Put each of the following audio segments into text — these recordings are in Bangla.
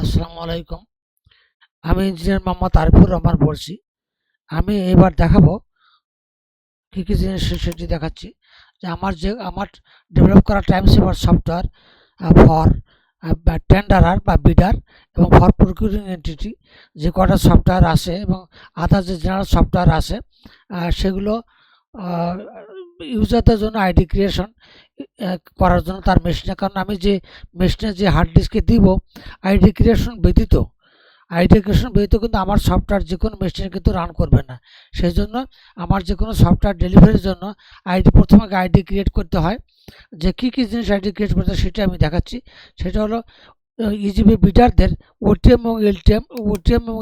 আসসালামু আলাইকুম। আমি ইঞ্জিনিয়ার মোহাম্মদ আরিফুর রহমান বলছি। আমি এবার দেখাবো কী কী জিনিস সেটি দেখাচ্ছি যে আমার ডেভেলপ করা time saver software for tenderer বা বিডার এবং ফর প্রকিউরিং এন্টিটি যে কটা সফটওয়্যার আছে এবং আদার যে জেনারেল সফটওয়্যার আছে সেগুলো ইউজারদের জন্য আইডি ক্রিয়েশন করার জন্য তার মেশিনে, কারণ আমি যে মেশিনে যে হার্ড ডিস্কে দিব আইডি ক্রিয়েশন ব্যতীত কিন্তু আমার সফটওয়্যার যে কোনো মেশিনে কিন্তু রান করবে না। সেই জন্য আমার যে কোনো সফটওয়্যার ডেলিভারির জন্য প্রথমে আইডি ক্রিয়েট করতে হয়। যে কী কী জিনিস আইডি ক্রিয়েট করতে হয় সেটা আমি দেখাচ্ছি। সেটা হলো ইজিবি বিডারদের ওটিএম এবং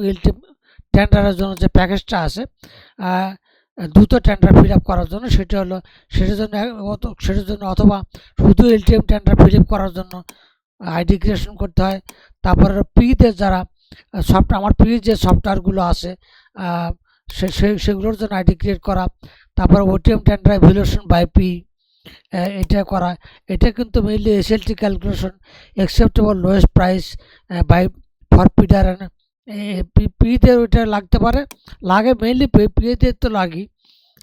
এলটিএম টেন্ডারের জন্য যে প্যাকেজটা আছে দ্রুত টেন্ডার ফিল আপ করার জন্য, সেটার জন্য অথবা শুধু এলটিএম টেন্ডার ফিল আপ করার জন্য আইডি ক্রিয়েশন করতে হয়। তারপরে পিতে যারা আমার যে সফটওয়্যারগুলো আছে সেগুলোর জন্য আইডি ক্রিয়েট করা। তারপর OTM tender valuation by P এটা করা। এটা কিন্তু mainly SLT calculation acceptable lowest price by for পিডার অ্যান্ড পিতে ওইটা লাগতে পারে, লাগে মেইনলি পিতে তো লাগি,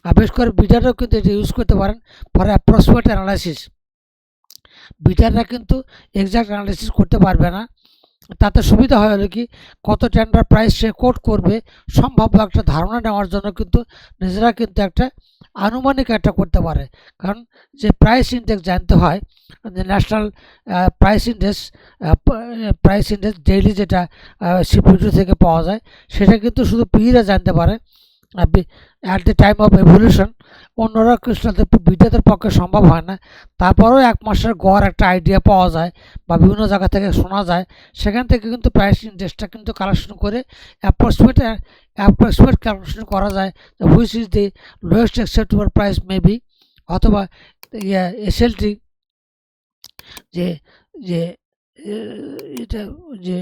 আর বেশ করে বিডারও কিন্তু এটা ইউজ করতে পারেন ফর অ্যাপ্রক্সিমেট অ্যানালাইসিস। বিডাররা কিন্তু এক্সাক্ট অ্যানালাইসিস করতে পারবে না। তাতে সুবিধা হয় হলো কি, কত টেন্ডার প্রাইস সে কোট করবে সম্ভাব্য একটা ধারণা নেওয়ার জন্য কিন্তু নিজেরা কিন্তু একটা আনুমানিক একটা করতে পারে। কারণ যে প্রাইস ইন্ডেক্স জানতে হয়, যে ন্যাশনাল প্রাইস ইন্ডেক্স ডেইলি যেটা সিপিইউ থেকে পাওয়া যায়, সেটা কিন্তু শুধু পিরা জানতে পারে at the time of evolution. অন্যরা বিটাদের পক্ষে সম্ভব হয় না। তারপরেও এক মাসের গড় একটা আইডিয়া পাওয়া যায় বা বিভিন্ন জায়গা থেকে শোনা যায়, সেখান থেকে কিন্তু প্রাইস ইন্ডেক্সটা কিন্তু কালেকশন করে অ্যাপ্রক্সিমেট ক্যালকুলেশন করা যায়, which is the lowest acceptable price maybe, অথবা এসএলটি যে যে এটা যে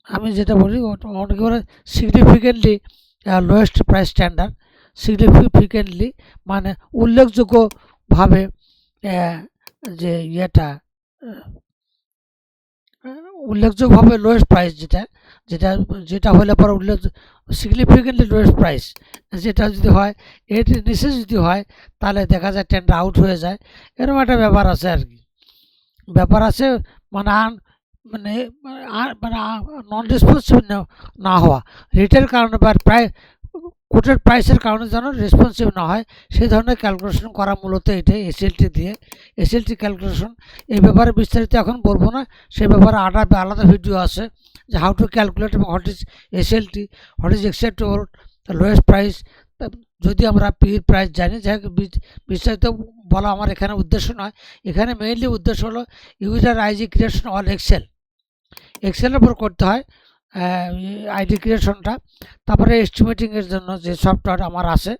আমি যেটা বলি অনেকে বলে significantly lowest price standard. Significantly মানে উল্লেখযোগ্যভাবে যে উল্লেখযোগ্যভাবে লোয়েস্ট প্রাইস যেটা যেটা হলে পরে সিগনিফিকেন্টলি লোয়েস্ট প্রাইস যেটা যদি হয়, এর নিচে যদি হয় তাহলে দেখা যায় টেন্ডার আউট হয়ে যায়। এরকম একটা ব্যাপার আছে আর কি, মানে মানে মানে নন রেসপন্সিভ না হওয়া, রেটের কারণে বা কোটের প্রাইসের কারণে যেন রেসপন্সিভ না হয়, সেই ধরনের ক্যালকুলেশন করা মূলত এটাই এসএলটি ক্যালকুলেশন। এই ব্যাপারে বিস্তারিত এখন বলবো না, সে ব্যাপারে আলাদা ভিডিও আছে যে হাউ টু ক্যালকুলেট এবং what is SLT, what is acceptable lowest price. যদি আমরা পির প্রাইস জানি, যাই বিস্তারিত বলা আমার এখানে উদ্দেশ্য নয়। এখানে মেইনলি উদ্দেশ্য হলো ইউজার আইডি ক্রিয়েশন অন এক্সেলের উপর করতে হয় আইডি ক্রিয়েশনটা। তারপরে এস্টিমেটিংয়ের জন্য যে সফটওয়্যার আমার আছে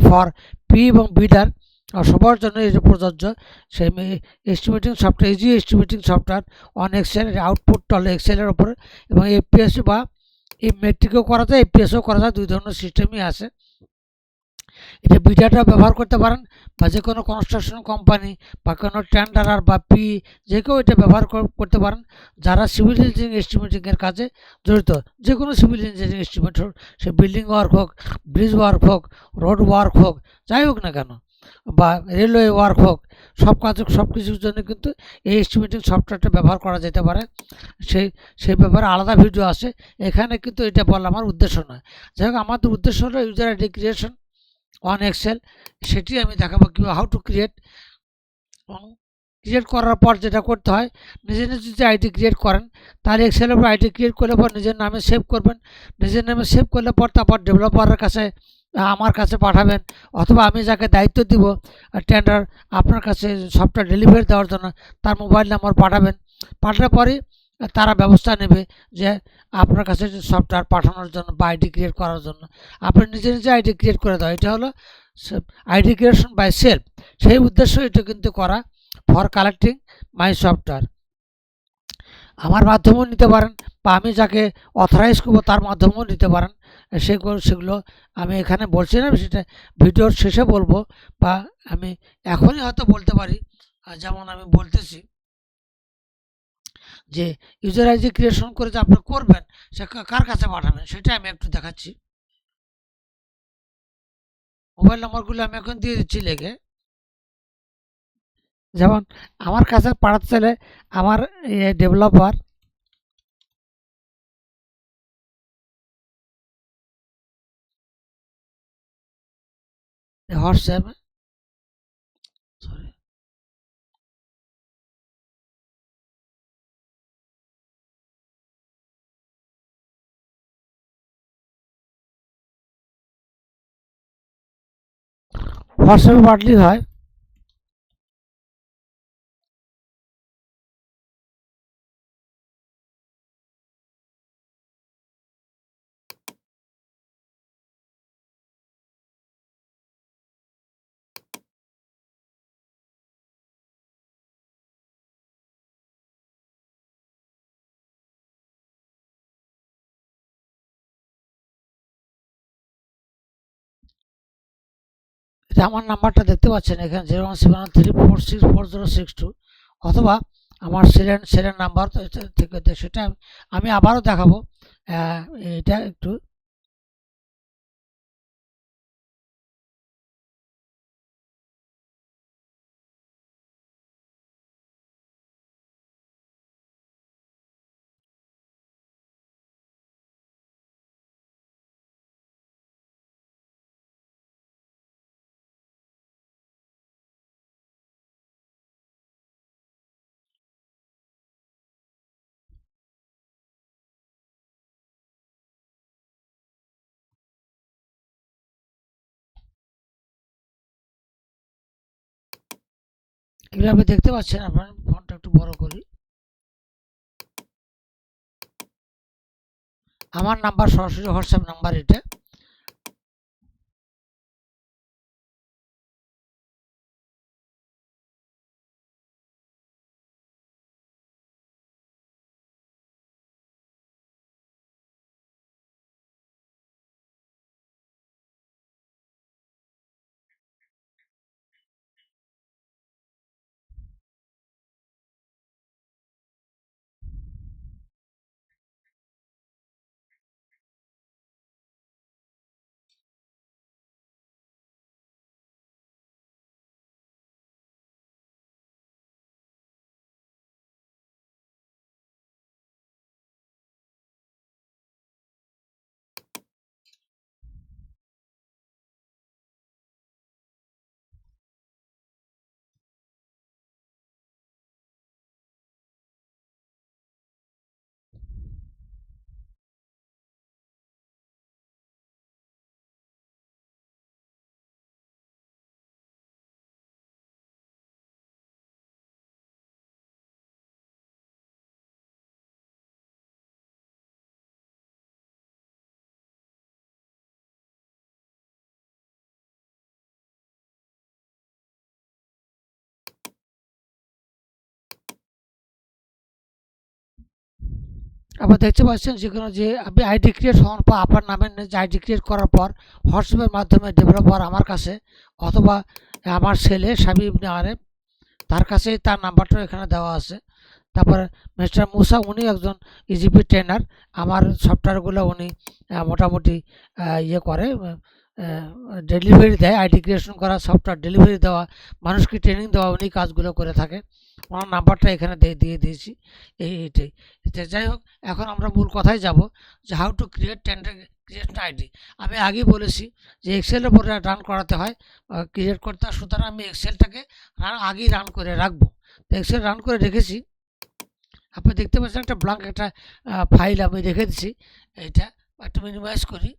ফর পি এবং বিডার সবার জন্য এটা প্রযোজ্য, সেই estimating software on Excel, output হলো এক্সেলের ওপরে, এবং এপিএস বা এই মেট্রিকও করা যায়, এপিএসও করা যায়, দুই ধরনের সিস্টেমই আছে। এটা বিডাটা ব্যবহার করতে পারেন, বা যে কোনো কনস্ট্রাকশন কোম্পানি বা কোনো টেন্ডারার বা পি যে কেউ এটা ব্যবহার করতে পারেন যারা সিভিল ইঞ্জিনিয়ারিং এস্টিমেটিংয়ের কাজে জড়িত। যে কোনো সিভিল ইঞ্জিনিয়ারিং এস্টিমেট হোক, সে বিল্ডিং ওয়ার্ক হোক, ব্রিজ ওয়ার্ক হোক, রোড ওয়ার্ক হোক, যাই হোক না কেন, বা রেলওয়ে ওয়ার্ক হোক, সব কিছুর জন্য কিন্তু এই এস্টিমেটিং সফটওয়্যারটা ব্যবহার করা যেতে পারে। সেই ব্যাপারে আলাদা ভিডিও আছে, এখানে কিন্তু এটা বলা আমার উদ্দেশ্য নয়। যাই হোক, আমাদের উদ্দেশ্য হলো user ID creation on Excel, সেটি আমি দেখাবো কীভাবে হাউ টু ক্রিয়েট করার পর যেটা করতে হয়, নিজে যদি আইডি ক্রিয়েট করেন তাহলে এক্সেলের উপর আইডি ক্রিয়েট করলে পর নিজের নামে সেভ করবেন। নিজের নামে সেভ করলে পর তারপর ডেভেলপারের কাছে আমার কাছে পাঠাবেন, অথবা আমি যাকে দায়িত্ব দিব টেন্ডার আপনার কাছে সফটওয়্যার ডেলিভারি দেওয়ার জন্য তার মোবাইল নাম্বার পাঠানোর পরে তারা ব্যবস্থা নেবে যে আপনার কাছে সফটওয়্যার পাঠানোর জন্য বা আইডি ক্রিয়েট করার জন্য। আপনি নিজে আইডি ক্রিয়েট করে দেওয়া, এটা হলো আইডি ক্রিয়েশন বাই সেলফ। সেই উদ্দেশ্য এটা কিন্তু করা ফর কালেক্টিং মাই সফটওয়্যার। আমার মাধ্যমেও নিতে পারেন, বা আমি যাকে অথরাইজ করবো তার মাধ্যমেও নিতে পারেন। সেগুলো আমি এখানে বলছি না, সেটা ভিডিওর শেষে বলবো, বা আমি এখনই হয়তো বলতে পারি। যেমন আমি বলতেছি যে ইউজার আইডি ক্রিয়েশন করে যে আপনি করবেন সে কার কাছে পাঠাবেন সেটা আমি একটু দেখাচ্ছি। মোবাইল নম্বরগুলো আমি এখন দিয়ে দিচ্ছি লিখে। যেমন আমার কাছে পাঠাতে চাইলে আমার ডেভেলপার হোয়াটসঅ্যাপ, সরি, হোয়াটসঅ্যাপে পাঠলেই হয়। এটা আমার নাম্বারটা দেখতে পাচ্ছেন এখানে 01713464062, অথবা আমার সিরিয়াল নাম্বার থেকে সেটা আমি আবারও দেখাবো। এটা একটু এগুলো আপনি দেখতে পাচ্ছেন। আপনার ফোনটা একটু বড় করি। আমার নাম্বার সরাসরি হোয়াটসঅ্যাপ নাম্বার এটা। আবার দেখতে পাচ্ছেন যেখানে যে আপনি আইডি ক্রিয়েট হওয়ার পর আপনার নামের যে আইডি ক্রিয়েট করার পর হোয়াটসঅ্যাপের মাধ্যমে ডেভেলপার আমার কাছে অথবা আমার ছেলে সাবি ইবনে আরেফ তার কাছেই তার নাম্বারটা এখানে দেওয়া আছে। তারপরে মিস্টার মুসা উনি একজন ইজিপি ট্রেনার। আমার সফটওয়্যারগুলো উনি মোটামুটি ইয়ে করে, ডেলিভারি দেয়। আইডি ক্রিয়েশন করা, সফটওয়্যার ডেলিভারি দেওয়া, মানুষকে ট্রেনিং দেওয়া, উনি কাজগুলো করে থাকে। ওনার নাম্বারটা এখানে দিয়ে দিয়েছি। এইটাই। যাই হোক, এখন আমরা মূল কথায় যাব যে হাউ টু ক্রিয়েট আইডি। আমি আগেই বলেছি যে এক্সেলের উপরে রান করাতে হয়, ক্রিয়েট করতে হয়। সুতরাং আমি এক্সেলটাকে আগেই রান করে রাখবো। তো এক্সেল রান করে রেখেছি। আপনি দেখতে পাচ্ছেন একটা ব্ল্যাঙ্ক একটা ফাইল আমি রেখে দিচ্ছি। এইটা একটু মিনিমাইজ করি।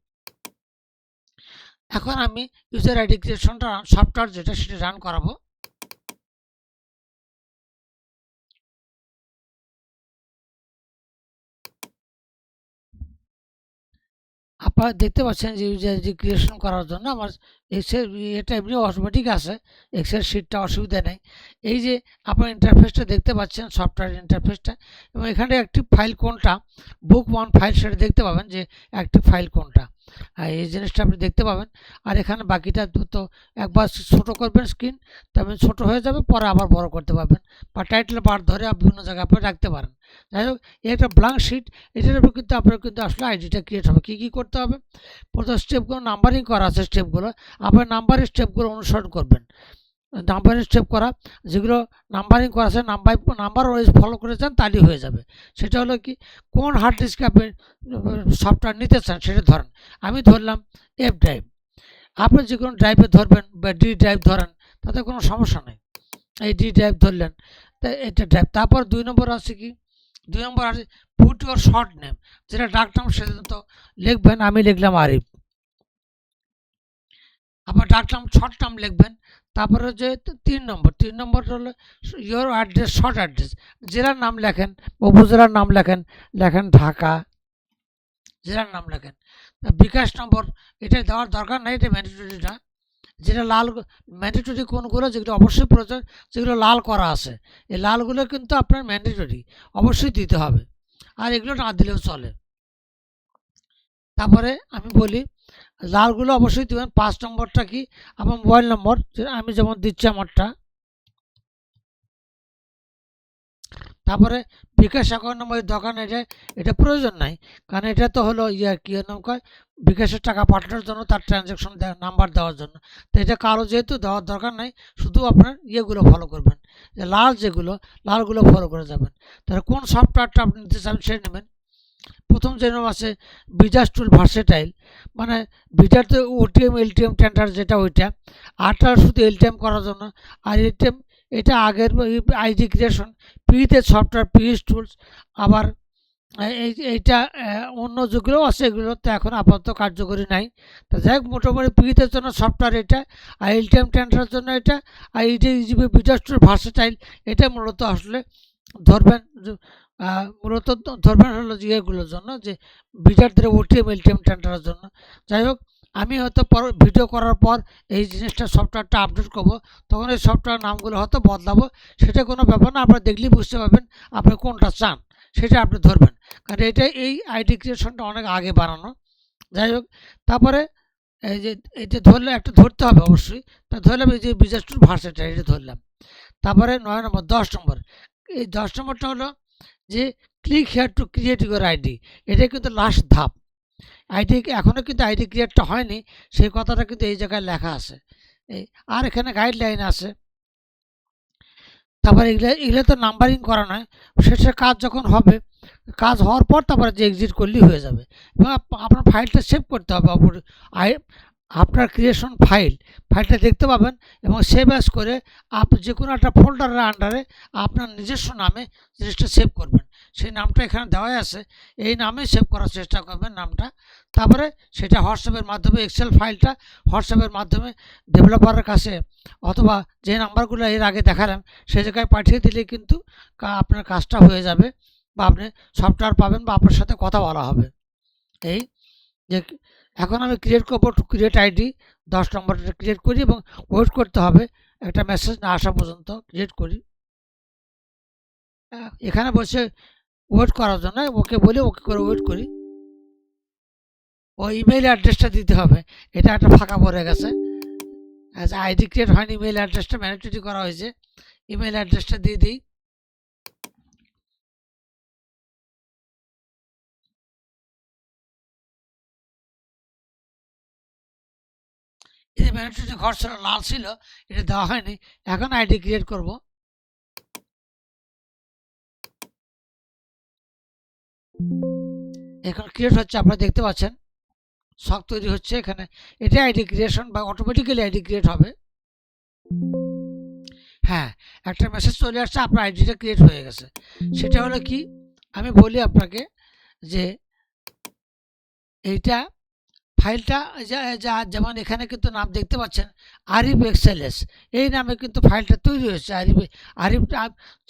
এখন আমি ইউজার আইডি ক্রিয়েশনটা সফটওয়্যার যেটা সেটা রান করাবো। আপনারা দেখতে পাচ্ছেন যে ইউজার আইডি ক্রিয়েশন করার জন্য আমার এক্সেল এটা এমনি অটোমেটিক আছে, এক্সেল শিটটা অসুবিধা নেই। এই যে আপনার ইন্টারফেসটা দেখতে পাচ্ছেন, সফটওয়্যার ইন্টারফেসটা, এবং এখানে অ্যাক্টিভ ফাইল কোনটা, বুক ওয়ান ফাইল, সেটা দেখতে পাবেন যে অ্যাক্টিভ ফাইল কোনটা। এই জিনিসটা আপনি দেখতে পাবেন। আর এখানে বাকিটা তো একবার ছোট করবেন স্ক্রিন, তবে ছোট হয়ে যাবে, পরে আবার বড় করতে পারবেন। বা টাইটেল বার ধরে বিভিন্ন জায়গায় আপনি রাখতে পারেন। যাই হোক, এই একটা ব্ল্যাঙ্ক শিট, এটার উপর কিন্তু আপনার কিন্তু আসলে আইডিটা ক্রিয়েট হবে। কী করতে হবে, প্রথম স্টেপগুলো নাম্বারিং করা আছে, স্টেপগুলো আপনার নাম্বারের স্টেপগুলো অনুসরণ করবেন। নাম্বারিং স্টেপ করা, যেগুলো নাম্বারিং করা আছে নাম্বার ওয়াইজ ফলো করে যান, তাহলেই হয়ে যাবে। সেটা হলো কি, কোন হার্ড ডিস্কে আপনি সফটওয়্যার নিতে চান সেটা ধরেন। আমি ধরলাম এফ ড্রাইভ, আপনি যে কোনো ড্রাইভে ধরবেন বা ডি ড্রাইভ ধরেন, তাতে কোনো সমস্যা নেই। এই ডি ড্রাইভ ধরলেন, তাই এটা ড্রাইভ। তারপর 2 নম্বর আছে কি, 2 নম্বর আছে পুট ইউর শর্ট নেম, যেটা ডাক নাম সেটা তো লিখবেন। আমি লিখলাম আরিফ, আবার ডাক নাম শর্ট নাম লিখবেন। তারপরে হচ্ছে 3 নম্বর হলো ইয়োর অ্যাড্রেস, শর্ট অ্যাড্রেস, জেলার নাম লেখেন, উপজেলার নাম লেখেন ঢাকা, জেলার নাম লেখেন। বিকাশ নম্বর এটা দেওয়ার দরকার নাই, এটা ম্যান্ডেটরি না। যেটা লাল ম্যান্ডেটরি কোনগুলো, যেগুলো অবশ্যই প্রয়োজন, যেগুলো লাল করা আছে, এই লালগুলো কিন্তু আপনার ম্যান্ডেটরি, অবশ্যই দিতে হবে, আর এগুলো না দিলেও চলে। তারপরে আমি বলি লালগুলো অবশ্যই দেবেন। 5 নম্বরটা কি, আমার মোবাইল নম্বর, আমি যেমন দিচ্ছি আমারটা। তারপরে বিকাশ অ্যাকাউন্ট নম্বর দরকার নেই, এটা প্রয়োজন নাই, কারণ এটা তো হলো কি নাম কয়, বিকাশের টাকা পাঠানোর জন্য, তার ট্রানজ্যাকশন নাম্বার দেওয়ার জন্য। তো এটা কারো যেহেতু দেওয়ার দরকার নাই, শুধু আপনার ইয়েগুলো ফলো করবেন, যে লালগুলো ফলো করে যাবেন। তাহলে কোন সফটওয়্যারটা আপনি নিতে চান সেটা নেবেন। প্রথম যে নাম আছে বিজাস টুল ভার্সেটাইল, মানে বিজার তো ওটিএম এলটিএম টেন্ডার যেটা ওইটা, আরটা শুধু এলটিএম করার জন্য। আর এলটিএম এটা আগের আইডি ক্রিয়েশন, পিতে সফটওয়্যার পিএস টুলস। আবার এইটা অন্য যেগুলো আছে এগুলো তো এখন আপাতত কার্যকরী নাই। তো যাই হোক, মোটামুটি পিতে জন্য সফটওয়্যার এটা, আর এলটিএম টেন্ডারের জন্য এটা, আর এইটা বিজাস টুল ভার্সেটাইল, এটা মূলত আসলে ধরবেন, মূলত ধরবেন হলো ইয়েগুলোর জন্য, যে বিজারদের ওটিএম এলটিএম টেন্ডারের জন্য। যাই হোক, আমি হয়তো ভিডিও করার পর এই জিনিসটা সফটওয়্যারটা আপডেট করব, তখন এই সফটওয়্যার নামগুলো হয়তো বদলাবো, সেটা কোনো ব্যাপার না। আপনারা দেখলেই বুঝতে পারবেন আপনি কোনটা চান, সেটা আপনি ধরবেন, কারণ এটা এই আইডি ক্রিয়েশনটা অনেক আগে বানানো। যাই হোক, তারপরে এই যে এটা ধরলে একটা ধরতে হবে অবশ্যই, তা ধরলাম এই যে বিজার টুল ভার্সেটাইল, এটা ধরলাম। তারপরে 9 নম্বর, 10 নম্বর, এই 10 নম্বরটা হলো যে click here to create your ID, এটা কিন্তু লাস্ট ধাপ। আইডি এখনও কিন্তু আইডি ক্রিয়েটটা হয়নি, সেই কথাটা কিন্তু এই জায়গায় লেখা আছে। এই আর এখানে গাইডলাইন আছে। তারপরে এগুলো তো নাম্বারিং করা নয়, শেষে কাজ যখন হবে, কাজ হওয়ার পর তারপরে যে এক্সিট করলেই হয়ে যাবে। এবং আপনার ফাইলটা সেভ করতে হবে, আপনার ক্রিয়েশন ফাইলটা দেখতে পাবেন, এবং সেভ অ্যাজ করে আপনি যে কোনো একটা ফোল্ডারের আন্ডারে আপনার নিজস্ব নামে জিনিসটা সেভ করবেন। সেই নামটা এখানে দেওয়াই আছে, এই নামে সেভ করার চেষ্টা করবেন নামটা। তারপরে সেটা হোয়াটসঅ্যাপের মাধ্যমে, এক্সেল ফাইলটা হোয়াটসঅ্যাপের মাধ্যমে ডেভেলপারের কাছে, অথবা যে নাম্বারগুলো এর আগে দেখালাম সেই জায়গায় পাঠিয়ে দিলে কিন্তু আপনার কাজটা হয়ে যাবে, বা আপনি সফটওয়্যার পাবেন, বা আপনার সাথে কথা বলা হবে। এই যে এখন আমি ক্রিয়েট করবো, টু ক্রিয়েট আইডি 10 নম্বরটা ক্রিয়েট করি, এবং ওয়েট করতে হবে একটা মেসেজ না আসা পর্যন্ত। ক্রিয়েট করি, এখানে বসে ওয়েট করার জন্য ওকে বলে ওকে করে ওয়েট করি। ও ইমেইল অ্যাড্রেসটা দিতে হবে, এটা একটা ফাঁকা পড়ে গেছে, আইডি ক্রিয়েট হয়নি, ইমেইল অ্যাড্রেসটা ম্যান্ডেটরি করা হয়েছে, ইমেইল অ্যাড্রেসটা দিয়ে দিই। এই যে ম্যান্ডেটরি ঘর ছিল, লাল ছিল, এটা দেওয়া হয়নি, এখন আইডি ক্রিয়েট করব। এখন ক্রিয়েট হচ্ছে, আপনারা দেখতে পাচ্ছেন শখ তৈরি হচ্ছে এখানে। এটা আইডি ক্রিয়েশন, বা অটোমেটিক্যালি আইডি ক্রিয়েট হবে। হ্যাঁ, একটা মেসেজ চলে আসছে, আপনার আইডিটা ক্রিয়েট হয়ে গেছে। সেটা হলো কি, আমি বলি আপনাকে যে এইটা ফাইলটা যেমন এখানে কিন্তু নাম দেখতে পাচ্ছেন আরিফ এক্সএলএস, এই নামে কিন্তু ফাইলটা তৈরি হয়েছে। আরিফ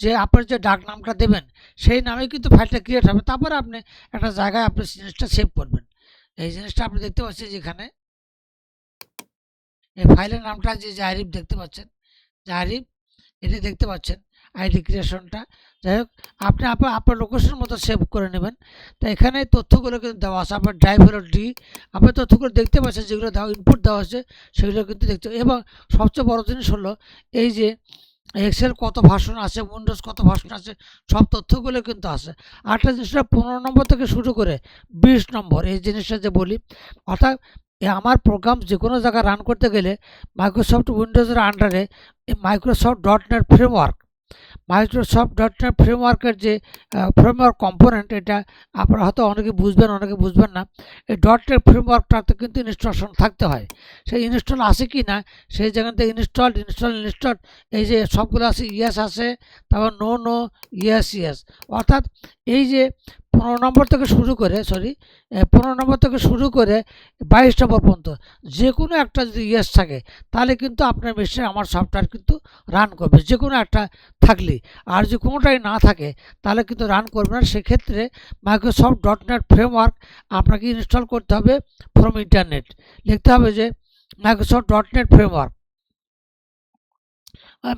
যে আপনার যে ডাক নামটা দেবেন সেই নামে কিন্তু ফাইলটা ক্রিয়েট হবে। তারপরে আপনি একটা জায়গায় আপনি জিনিসটা সেভ করবেন। এই জিনিসটা আপনি দেখতে পাচ্ছেন যেখানে এই ফাইলের নামটা যে আরিফ দেখতে পাচ্ছেন, যে আরিফ, এটি দেখতে পাচ্ছেন আইডি ক্রিয়েশনটা। যাই হোক, আপনি আপনার লোকেশন মতো সেভ করে নেবেন। তো এখানে তথ্যগুলো কিন্তু দেওয়া আছে, আপনার ড্রাইভার ডি, আপনার তথ্যগুলো দেখতে পাচ্ছেন, যেগুলো দেওয়া ইনপুট দেওয়া হচ্ছে সেগুলো কিন্তু দেখতে। এবং সবচেয়ে বড় জিনিস হলো এই যে এক্সেল কত ভার্সন আছে, উইন্ডোজ কত ভার্সন আছে, সব তথ্যগুলো কিন্তু আছে। আরেকটা জিনিসটা 15 নম্বর থেকে শুরু করে 20 নম্বর এই জিনিসটা যে বলি, অর্থাৎ আমার প্রোগ্রাম যে কোনো জায়গায় রান করতে গেলে মাইক্রোসফট উইন্ডোজের আন্ডারে Microsoft dot net framework, Microsoft dot net ফ্রেমওয়ার্কের যে ফ্রেমওয়ার্ক কম্পোনেন্ট, এটা আপনারা হয়তো অনেকে বুঝবেন অনেকে বুঝবেন না। এই ডট নেট ফ্রেমওয়ার্কটাতে কিন্তু ইনস্টলেশন থাকতে হয়। সেই ইনস্টল আছে কি না, সেই জায়গাতে ইনস্টল এই যে সবগুলো আছে, ইয়েস আছে, তারপর নো নো, ইয়েস ইয়েস। অর্থাৎ এই যে 15 নম্বর থেকে শুরু করে 15 নম্বর থেকে শুরু করে 22 নম্বর পর্যন্ত যে কোনো একটা যদি ইয়েস থাকে, তাহলে কিন্তু আপনার মেশিনে আমার সফটওয়্যার কিন্তু রান করবে, যে কোনো একটা থাকলেই। আর যদি কোনোটাই না থাকে তাহলে কিন্তু রান করবে না। সেক্ষেত্রে মাইক্রোসফট ডট নেট ফ্রেমওয়ার্ক আপনাকে ইনস্টল করতে হবে ফ্রম ইন্টারনেট। লিখতে হবে যে Microsoft dot net framework,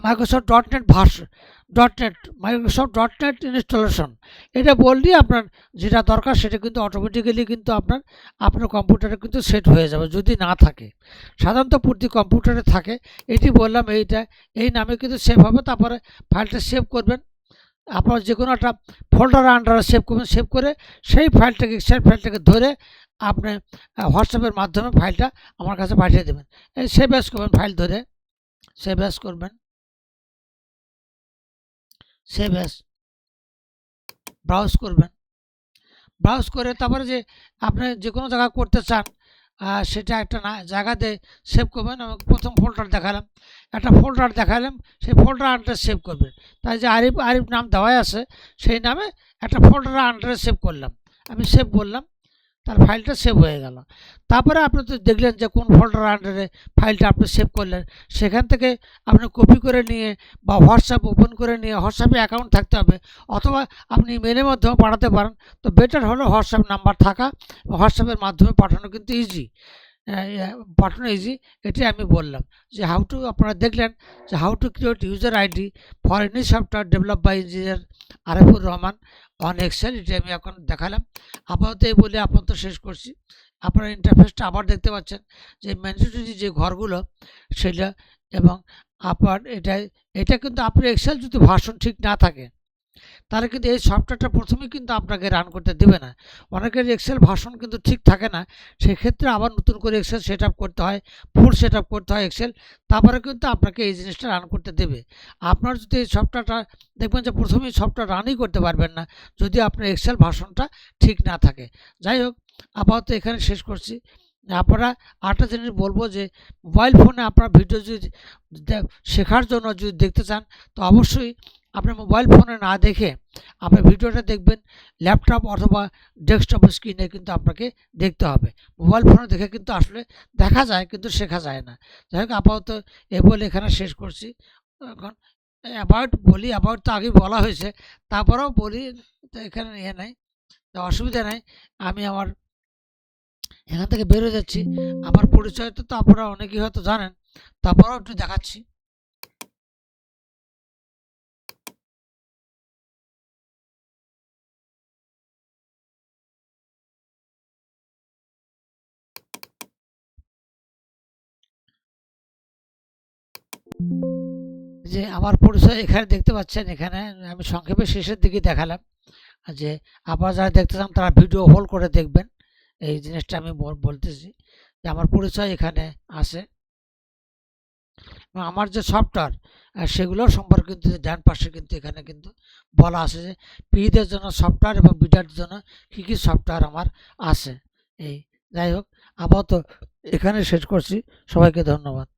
Microsoft dot net Microsoft dot net installation, এটা বললেই আপনার যেটা দরকার সেটা কিন্তু অটোমেটিক্যালি কিন্তু আপনার কম্পিউটারে কিন্তু সেট হয়ে যাবে। যদি না থাকে, সাধারণত প্রতি কম্পিউটারে থাকে, এটি বললাম, এই নামে কিন্তু সেভ হবে। তারপরে ফাইলটা সেভ করবেন, আপনার যে কোনো একটা ফোল্ডারের আন্ডারে সেভ করবেন। সেভ করে সেই ফাইলটাকে এক্সেল ফাইলটাকে ধরে আপনি হোয়াটসঅ্যাপের মাধ্যমে ফাইলটা আমার কাছে পাঠিয়ে দেবেন। এই সেভ অ্যাজ করবেন, ফাইল ধরে সেভ অ্যাজ করবেন, সেভ অ্যাজ ব্রাউজ করবেন। ব্রাউজ করে তারপরে যে আপনি যে কোনো জায়গা করতে চান, সেটা একটা জায়গাতে সেভ করবেন। আমি প্রথম ফোল্ডার দেখালাম, একটা ফোল্ডার দেখালাম, সেই ফোল্ডার আন্ডারে সেভ করবেন। তাই যে আরিফ আরিফ নাম দেওয়াই আছে, সেই নামে একটা ফোল্ডার আন্ডারে সেভ করলাম। আমি সেভ করলাম, তার ফাইলটা সেভ হয়ে গেল। তারপরে আপনি তো দেখলেন যে কোন ফোল্ডার আন্ডারে ফাইলটা আপনি সেভ করলেন, সেখান থেকে আপনি কপি করে নিয়ে বা হোয়াটসঅ্যাপ ওপেন করে নিয়ে, হোয়াটসঅ্যাপে অ্যাকাউন্ট থাকতে হবে, অথবা আপনি ইমেলের মাধ্যমে পাঠাতে পারেন। তো বেটার হলো হোয়াটসঅ্যাপ নাম্বার থাকা, হোয়াটসঅ্যাপের মাধ্যমে পাঠানো কিন্তু ইজি, পাঠানো ইজি। এটি আমি বললাম যে হাউ টু, আপনারা দেখলেন যে how to create user ID for any software develop by engineer Arifur Rahman on Excel, এটি আমি এখন দেখালাম। আপাতত এই বলে আপাতত শেষ করছি। আপনারা ইন্টারফেসটা আবার দেখতে পাচ্ছেন যে ম্যান্ডেটরি যে ঘরগুলো সেটা, এবং আপনার এটা কিন্তু আপনার এক্সেল যদি ভার্সন ঠিক না থাকে, তাহলে কিন্তু এই সফটওয়্যারটা প্রথমেই কিন্তু আপনাকে রান করতে দেবে না। অনেকের এক্সেল ভার্সন কিন্তু ঠিক থাকে না, সেক্ষেত্রে আবার নতুন করে এক্সেল সেট আপ করতে হয়, ফুল সেট আপ করতে হয় এক্সেল, তারপরে কিন্তু আপনাকে এই জিনিসটা রান করতে দেবে। আপনার যদি এই সফটওয়্যারটা দেখবেন যে প্রথমেই সফটওয়্যার রানই করতে পারবেন না, যদি আপনার এক্সেল ভার্সনটা ঠিক না থাকে। যাই হোক, আপাতত এখানে শেষ করছি। আপনারা আরেকটা জিনিস বলবো যে মোবাইল ফোনে আপনার ভিডিও যদি শেখার জন্য যদি দেখতে চান, তো অবশ্যই আপনি মোবাইল ফোনে না দেখে আপনি ভিডিওটা দেখবেন ল্যাপটপ অথবা ডেস্কটপ স্ক্রিনে কিন্তু আপনাকে দেখতে হবে। মোবাইল ফোনে দেখে কিন্তু আসলে দেখা যায় কিন্তু শেখা যায় না। যাই হোক, আপাতত এ বলে এখানে শেষ করছি। এখন অ্যাবাউট তো আগে বলা হয়েছে, তারপরেও বলি, তো এখানে ইয়ে নাই, তো অসুবিধা নাই। আমি আমার এখান থেকে বেরোয় যাচ্ছি। আমার পরিচয় তো আপনারা অনেকেই হয়তো জানেন, তারপরেও একটু দেখাচ্ছি। যে আমার পরিচয় এখানে দেখতে পাচ্ছেন, এখানে আমি সংক্ষেপে শেষের দিকে দেখালাম যে আপনারা যারা দেখতে চান তারা ভিডিও হোল্ড করে দেখবেন। এই জিনিসটা আমি বলতেছি যে আমার পরিচয় এখানে আছে, এবং আমার যে সফটওয়্যার সেগুলো সম্পর্কে কিন্তু ডান পাশে কিন্তু এখানে কিন্তু বলা আছে যে পিদের জন্য সফটওয়্যার এবং বিটার জন্য কী কী সফটওয়্যার আমার আছে। এই, যাই হোক, আপাতত এখানে শেষ করছি। সবাইকে ধন্যবাদ।